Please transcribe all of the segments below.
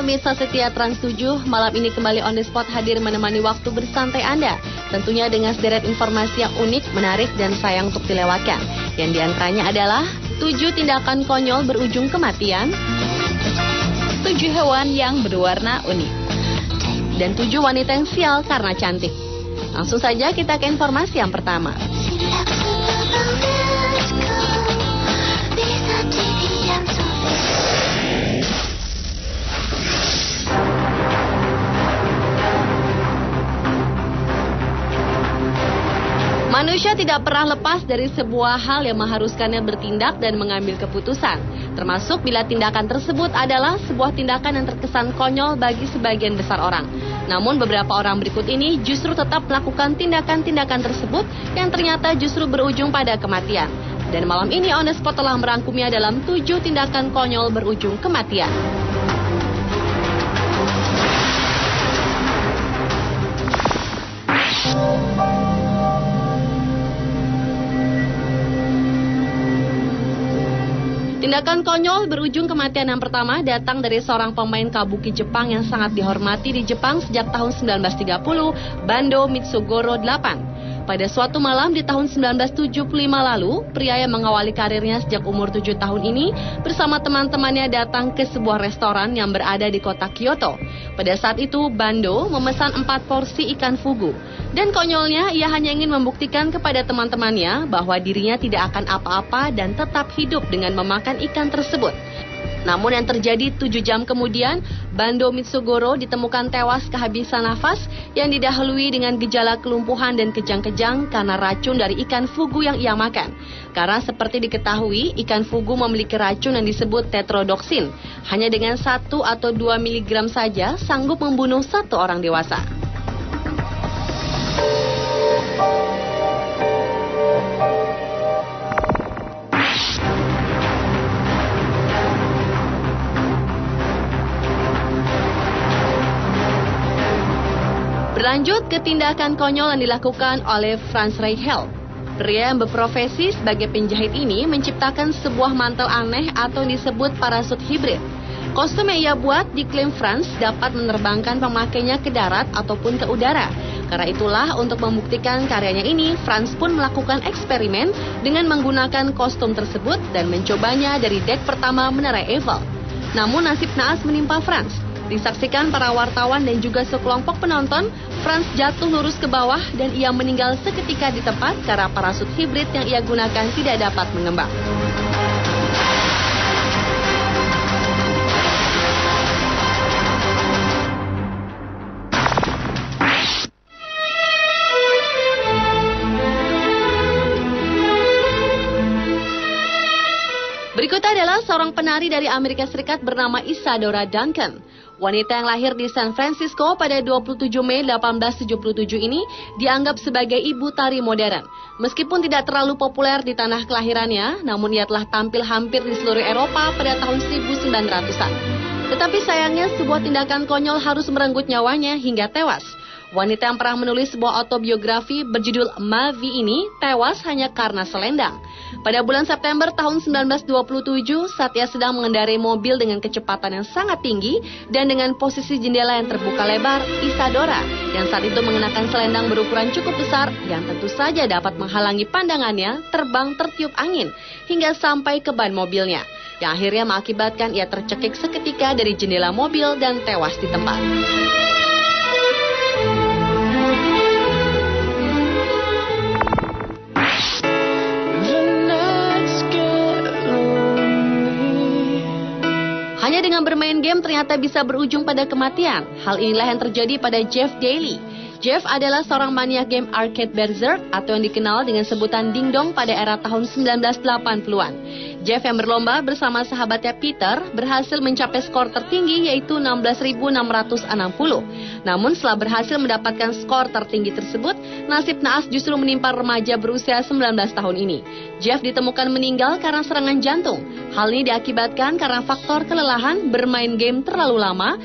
pemirsa setia Trans 7, malam ini kembali On The Spot hadir menemani waktu bersantai Anda. Tentunya dengan sederet informasi yang unik, menarik, dan sayang untuk dilewatkan. Yang diantaranya adalah 7 tindakan konyol berujung kematian, 7 hewan yang berwarna unik, dan 7 wanita yang sial karena cantik. Langsung saja kita ke informasi yang pertama. Manusia tidak pernah lepas dari sebuah hal yang mengharuskannya bertindak dan mengambil keputusan, termasuk bila tindakan tersebut adalah sebuah tindakan yang terkesan konyol bagi sebagian besar orang. Namun beberapa orang berikut ini justru tetap melakukan tindakan-tindakan tersebut yang ternyata justru berujung pada kematian. Dan malam ini On The Spot telah merangkumnya dalam 7 tindakan konyol berujung kematian. Tindakan konyol berujung kematian yang pertama datang dari seorang pemain kabuki Jepang yang sangat dihormati di Jepang sejak tahun 1930, Bando Mitsugoro 8. Pada suatu malam di tahun 1975 lalu, pria yang mengawali karirnya sejak umur 7 tahun ini bersama teman-temannya datang ke sebuah restoran yang berada di kota Kyoto. Pada saat itu, Bando memesan 4 porsi ikan fugu. Dan konyolnya, ia hanya ingin membuktikan kepada teman-temannya bahwa dirinya tidak akan apa-apa dan tetap hidup dengan memakan ikan tersebut. Namun yang terjadi 7 jam kemudian, Bando Mitsugoro ditemukan tewas kehabisan nafas yang didahului dengan gejala kelumpuhan dan kejang-kejang karena racun dari ikan fugu yang ia makan. Karena seperti diketahui, ikan fugu memiliki racun yang disebut tetrodoksin. Hanya dengan 1 atau 2 mg saja sanggup membunuh 1 orang dewasa. Berlanjut ke tindakan konyol yang dilakukan oleh Franz Reichel. Pria yang berprofesi sebagai penjahit ini menciptakan sebuah mantel aneh atau disebut parasut hibrid. Kostum yang ia buat diklaim Franz dapat menerbangkan pemakainya ke darat ataupun ke udara. Karena itulah untuk membuktikan karyanya ini, Franz pun melakukan eksperimen dengan menggunakan kostum tersebut dan mencobanya dari dek pertama Menara Eiffel. Namun nasib naas menimpa Franz. Disaksikan para wartawan dan juga sekelompok penonton, Franz jatuh lurus ke bawah dan ia meninggal seketika di tempat karena parasut hibrid yang ia gunakan tidak dapat mengembang. Berikut adalah seorang penari dari Amerika Serikat bernama Isadora Duncan. Wanita yang lahir di San Francisco pada 27 Mei 1877 ini dianggap sebagai ibu tari modern. Meskipun tidak terlalu populer di tanah kelahirannya, namun ia telah tampil hampir di seluruh Eropa pada tahun 1900-an. Tetapi sayangnya sebuah tindakan konyol harus merenggut nyawanya hingga tewas. Wanita yang pernah menulis sebuah autobiografi berjudul Mavi ini tewas hanya karena selendang. Pada bulan September tahun 1927, saat ia sedang mengendarai mobil dengan kecepatan yang sangat tinggi dan dengan posisi jendela yang terbuka lebar, Isadora yang saat itu mengenakan selendang berukuran cukup besar yang tentu saja dapat menghalangi pandangannya terbang tertiup angin hingga sampai ke ban mobilnya, yang akhirnya mengakibatkan ia tercekik seketika dari jendela mobil dan tewas di tempat. Hanya dengan bermain game ternyata bisa berujung pada kematian. Hal inilah yang terjadi pada Jeff Daly. Jeff adalah seorang maniak game arcade berserk atau yang dikenal dengan sebutan Ding Dong pada era tahun 1980-an. Jeff yang berlomba bersama sahabatnya Peter berhasil mencapai skor tertinggi yaitu 16.660. Namun setelah berhasil mendapatkan skor tertinggi tersebut, nasib naas justru menimpa remaja berusia 19 tahun ini. Jeff ditemukan meninggal karena serangan jantung. Hal ini diakibatkan karena faktor kelelahan bermain game terlalu lama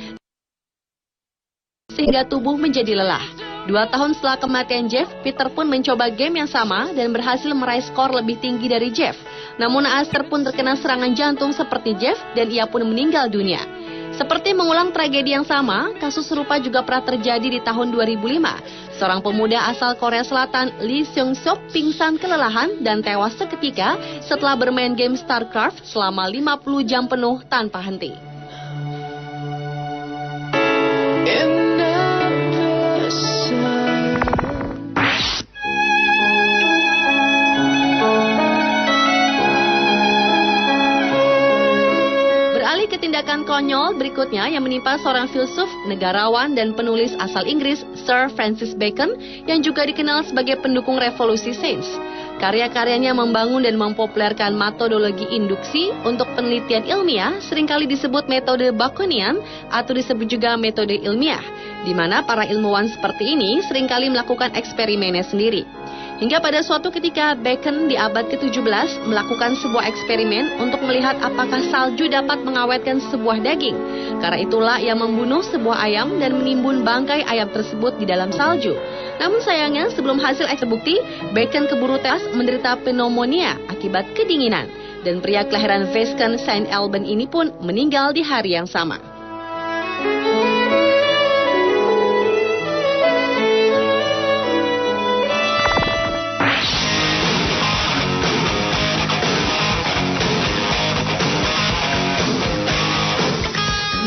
sehingga tubuh menjadi lelah. 2 tahun setelah kematian Jeff, Peter pun mencoba game yang sama dan berhasil meraih skor lebih tinggi dari Jeff. Namun naas pun terkena serangan jantung seperti Jeff dan ia pun meninggal dunia. Seperti mengulang tragedi yang sama, kasus serupa juga pernah terjadi di tahun 2005. Seorang pemuda asal Korea Selatan, Lee Seung-seok, pingsan kelelahan dan tewas seketika setelah bermain game StarCraft selama 50 jam penuh tanpa henti. Beralih ke tindakan konyol berikutnya yang menimpa seorang filsuf, negarawan, dan penulis asal Inggris, Sir Francis Bacon, yang juga dikenal sebagai pendukung revolusi sains. Karya-karyanya membangun dan mempopulerkan metodologi induksi untuk penelitian ilmiah, seringkali disebut metode Baconian atau disebut juga metode ilmiah, di mana para ilmuwan seperti ini seringkali melakukan eksperimennya sendiri. Hingga pada suatu ketika Bacon di abad ke-17 melakukan sebuah eksperimen untuk melihat apakah salju dapat mengawetkan sebuah daging. Karena itulah ia membunuh sebuah ayam dan menimbun bangkai ayam tersebut di dalam salju. Namun sayangnya sebelum hasil terbukti, Bacon keburu tewas menderita pneumonia akibat kedinginan. Dan pria kelahiran Vesken, Saint Alban ini pun meninggal di hari yang sama.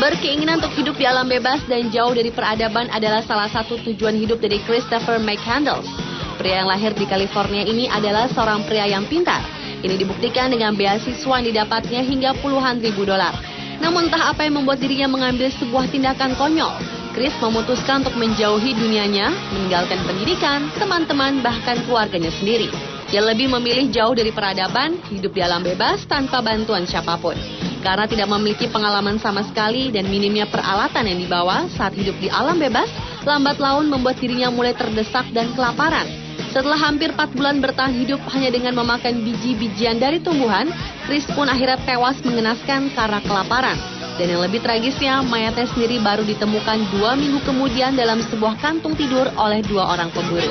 Berkeinginan untuk hidup di alam bebas dan jauh dari peradaban adalah salah satu tujuan hidup dari Christopher McCandless. Pria yang lahir di California ini adalah seorang pria yang pintar. Ini dibuktikan dengan beasiswa yang didapatnya hingga puluhan ribu dolar. Namun entah apa yang membuat dirinya mengambil sebuah tindakan konyol. Chris memutuskan untuk menjauhi dunianya, meninggalkan pendidikan, teman-teman, bahkan keluarganya sendiri. Dia lebih memilih jauh dari peradaban, hidup di alam bebas tanpa bantuan siapapun. Karena tidak memiliki pengalaman sama sekali dan minimnya peralatan yang dibawa saat hidup di alam bebas, lambat laun membuat dirinya mulai terdesak dan kelaparan. Setelah hampir 4 bulan bertahan hidup hanya dengan memakan biji-bijian dari tumbuhan, Chris pun akhirnya tewas mengenaskan karena kelaparan. Dan yang lebih tragisnya, mayatnya sendiri baru ditemukan 2 minggu kemudian dalam sebuah kantung tidur oleh 2 orang pemburu.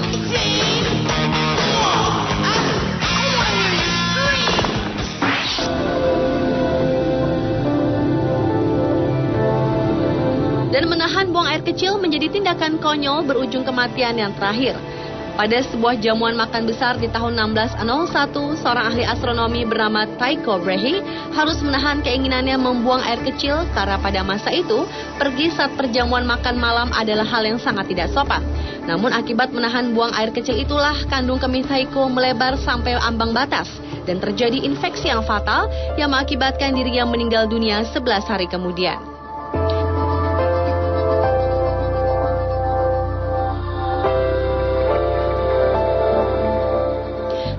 Dan menahan buang air kecil menjadi tindakan konyol berujung kematian yang terakhir. Pada sebuah jamuan makan besar di tahun 1601, seorang ahli astronomi bernama Tycho Brahe harus menahan keinginannya membuang air kecil karena pada masa itu, pergi saat perjamuan makan malam adalah hal yang sangat tidak sopan. Namun akibat menahan buang air kecil itulah kandung kemih Tycho melebar sampai ambang batas dan terjadi infeksi yang fatal yang mengakibatkan dirinya meninggal dunia 11 hari kemudian.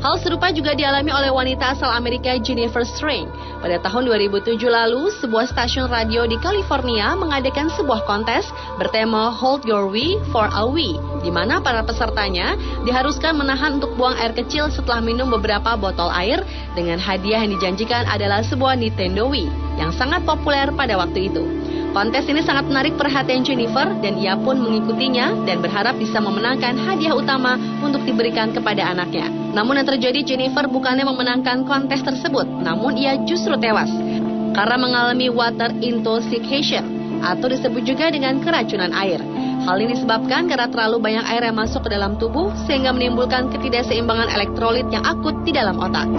Hal serupa juga dialami oleh wanita asal Amerika Jennifer Strange. Pada tahun 2007 lalu, sebuah stasiun radio di California mengadakan sebuah kontes bertema Hold Your Wee for a Wee, di mana para pesertanya diharuskan menahan untuk buang air kecil setelah minum beberapa botol air, dengan hadiah yang dijanjikan adalah sebuah Nintendo Wii yang sangat populer pada waktu itu. Kontes ini sangat menarik perhatian Jennifer dan ia pun mengikutinya dan berharap bisa memenangkan hadiah utama untuk diberikan kepada anaknya. Namun yang terjadi, Jennifer bukannya memenangkan kontes tersebut, namun ia justru tewas karena mengalami water intoxication atau disebut juga dengan keracunan air. Hal ini disebabkan karena terlalu banyak air yang masuk ke dalam tubuh sehingga menimbulkan ketidakseimbangan elektrolit yang akut di dalam otak.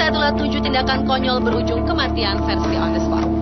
Itulah 7 tindakan konyol berujung kematian versi on the spot.